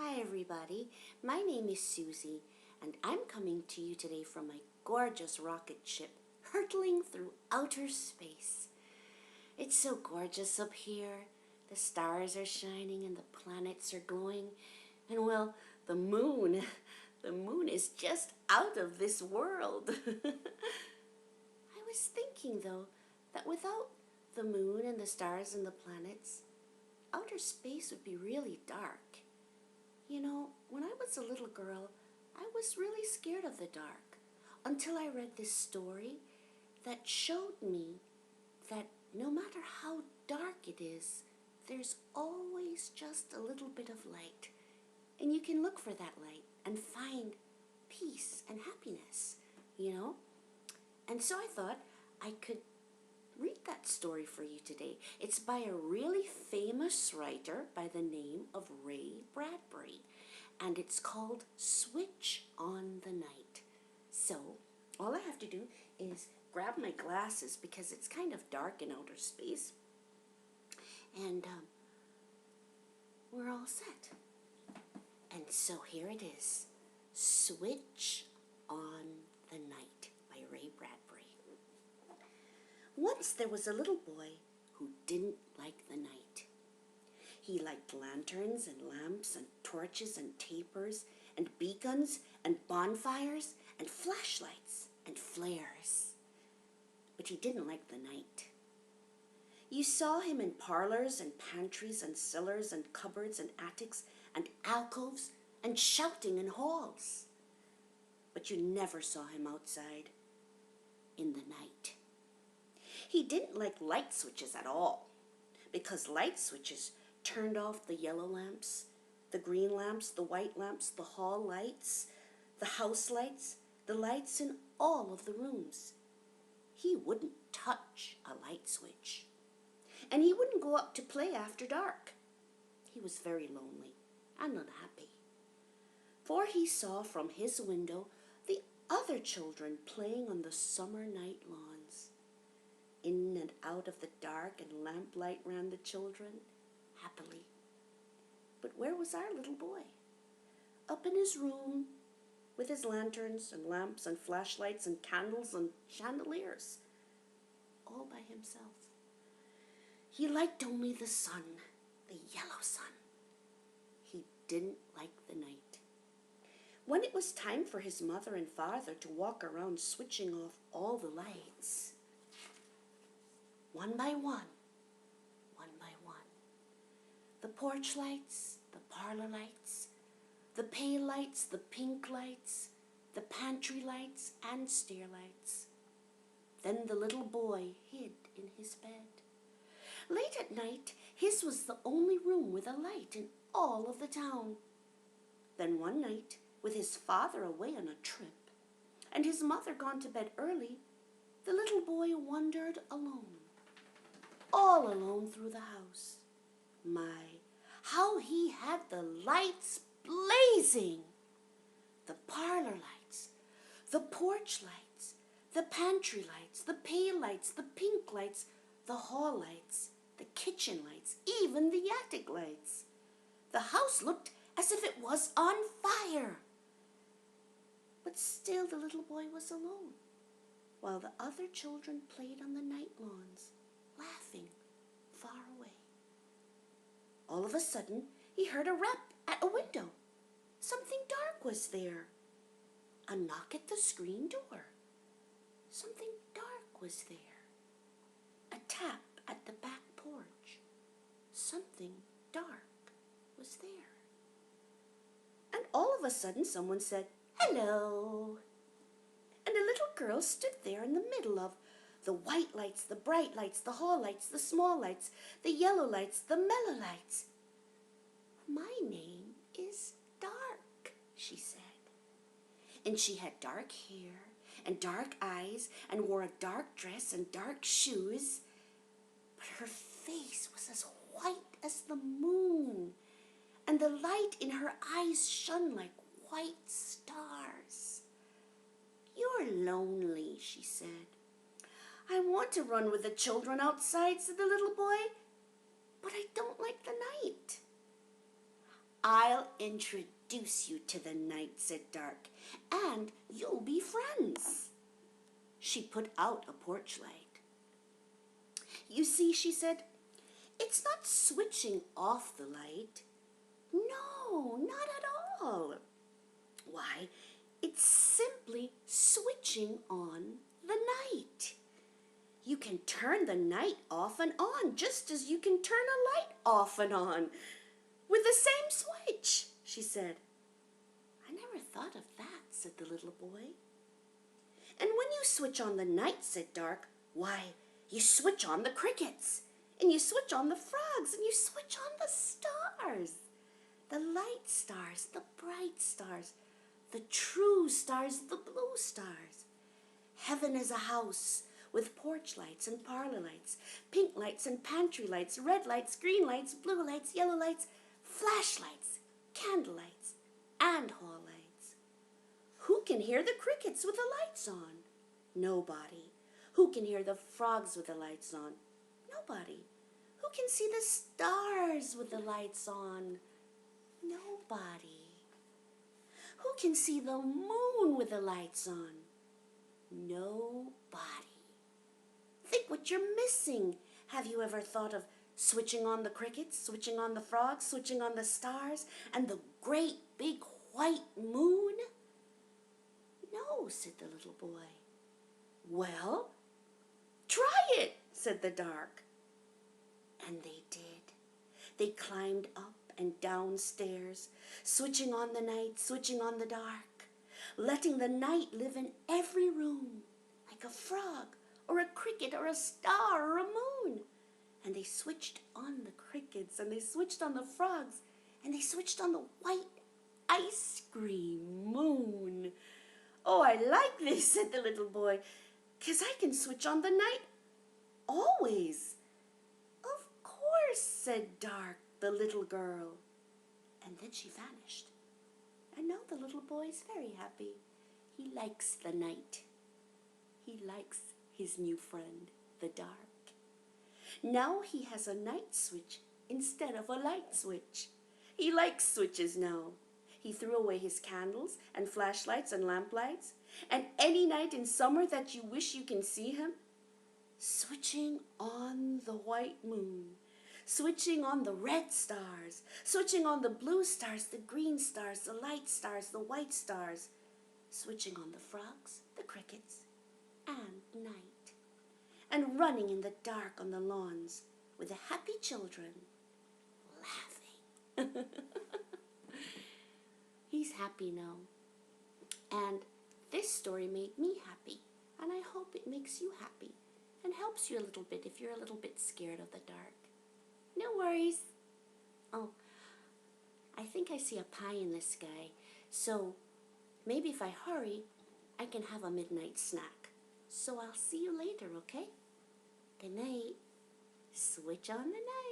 Hi everybody, my name is Susie and I'm coming to you today from my gorgeous rocket ship hurtling through outer space. It's so gorgeous up here. The stars are shining and the planets are glowing, and well, the moon is just out of this world. I was thinking though that without the moon and the stars and the planets, outer space would be really dark. You know, when I was a little girl, I was really scared of the dark until I read this story that showed me that no matter how dark it is, there's always just a little bit of light. And you can look for that light and find peace and happiness, you know? And so I thought I could read that story for you today. It's by a really famous writer by the name of Ray Bradbury, and it's called Switch on the Night. So all I have to do is grab my glasses because it's kind of dark in outer space, and we're all set. And so here it is, Switch on the Night by Ray Bradbury. Once there was a little boy who didn't like the night. He liked lanterns and lamps and torches and tapers and beacons and bonfires and flashlights and flares. But he didn't like the night. You saw him in parlors and pantries and cellars and cupboards and attics and alcoves and shouting in halls. But you never saw him outside in the night. He didn't like light switches at all, because light switches turned off the yellow lamps, the green lamps, the white lamps, the hall lights, the house lights, the lights in all of the rooms. He wouldn't touch a light switch, and he wouldn't go up to play after dark. He was very lonely and unhappy, for he saw from his window the other children playing on the summer night lawns. In and out of the dark and lamplight ran the children, happily. But where was our little boy? Up in his room, with his lanterns and lamps and flashlights and candles and chandeliers, all by himself. He liked only the sun, the yellow sun. He didn't like the night. When it was time for his mother and father to walk around switching off all the lights, one by one, the porch lights, the parlor lights, the pale lights, the pink lights, the pantry lights and stair lights. Then the little boy hid in his bed. Late at night, his was the only room with a light in all of the town. Then one night, with his father away on a trip, and his mother gone to bed early, the little boy wandered alone. All alone through the house. My, how he had the lights blazing! The parlor lights, the porch lights, the pantry lights, the pale lights, the pink lights, the hall lights, the kitchen lights, even the attic lights. The house looked as if it was on fire. But still the little boy was alone, while the other children played on the night lawns, laughing far away. All of a sudden, he heard a rap at a window. Something dark was there. A knock at the screen door. Something dark was there. A tap at the back porch. Something dark was there. And all of a sudden, someone said, "Hello." And a little girl stood there in the middle of the white lights, the bright lights, the hall lights, the small lights, the yellow lights, the mellow lights. "My name is Dark," she said. And she had dark hair and dark eyes and wore a dark dress and dark shoes. But her face was as white as the moon, and the light in her eyes shone like white stars. "You're lonely," she said. "I want to run with the children outside," said the little boy, "but I don't like the night." I'll introduce you to the night, said Dark, and you'll be friends. She put out a porch light. You see, she said, it's not switching off the light. No, not at all. Why, it's simply switching on the night. You can turn the night off and on just as you can turn a light off and on with the same switch, she said. I never thought of that, said the little boy. And when you switch on the night, said Dark, why, you switch on the crickets, and you switch on the frogs, and you switch on the stars. The light stars, the bright stars, the true stars, the blue stars. Heaven is a house with porch lights and parlor lights, pink lights and pantry lights, red lights, green lights, blue lights, yellow lights, flashlights, candle lights, and hall lights. Who can hear the crickets with the lights on? Nobody. Who can hear the frogs with the lights on? Nobody. Who can see the stars with the lights on? Nobody. Who can see the moon with the lights on? Nobody. Think what you're missing. Have you ever thought of switching on the crickets, switching on the frogs, switching on the stars, and the great big white moon? No, said the little boy. Well, try it, said the Dark. And they did. They climbed up and down stairs, switching on the night, switching on the dark, letting the night live in every room, like a frog or a cricket or a star or a moon. And they switched on the crickets, and they switched on the frogs, and they switched on the white ice cream moon. Oh, I like this, said the little boy, 'cause I can switch on the night always. Of course, said Dark, the little girl. And then she vanished. And now the little boy is very happy. He likes the night. He likes his new friend, the dark. Now he has a night switch instead of a light switch. He likes switches now. He threw away his candles and flashlights and lamplights, and any night in summer that you wish you can see him, switching on the white moon, switching on the red stars, switching on the blue stars, the green stars, the light stars, the white stars, switching on the frogs, the crickets, and night, and running in the dark on the lawns with the happy children, laughing. He's happy now, and this story made me happy, and I hope it makes you happy and helps you a little bit if you're a little bit scared of the dark. No worries. Oh, I think I see a pie in the sky, so maybe if I hurry, I can have a midnight snack. So I'll see you later, okay? Good night. Switch on the night.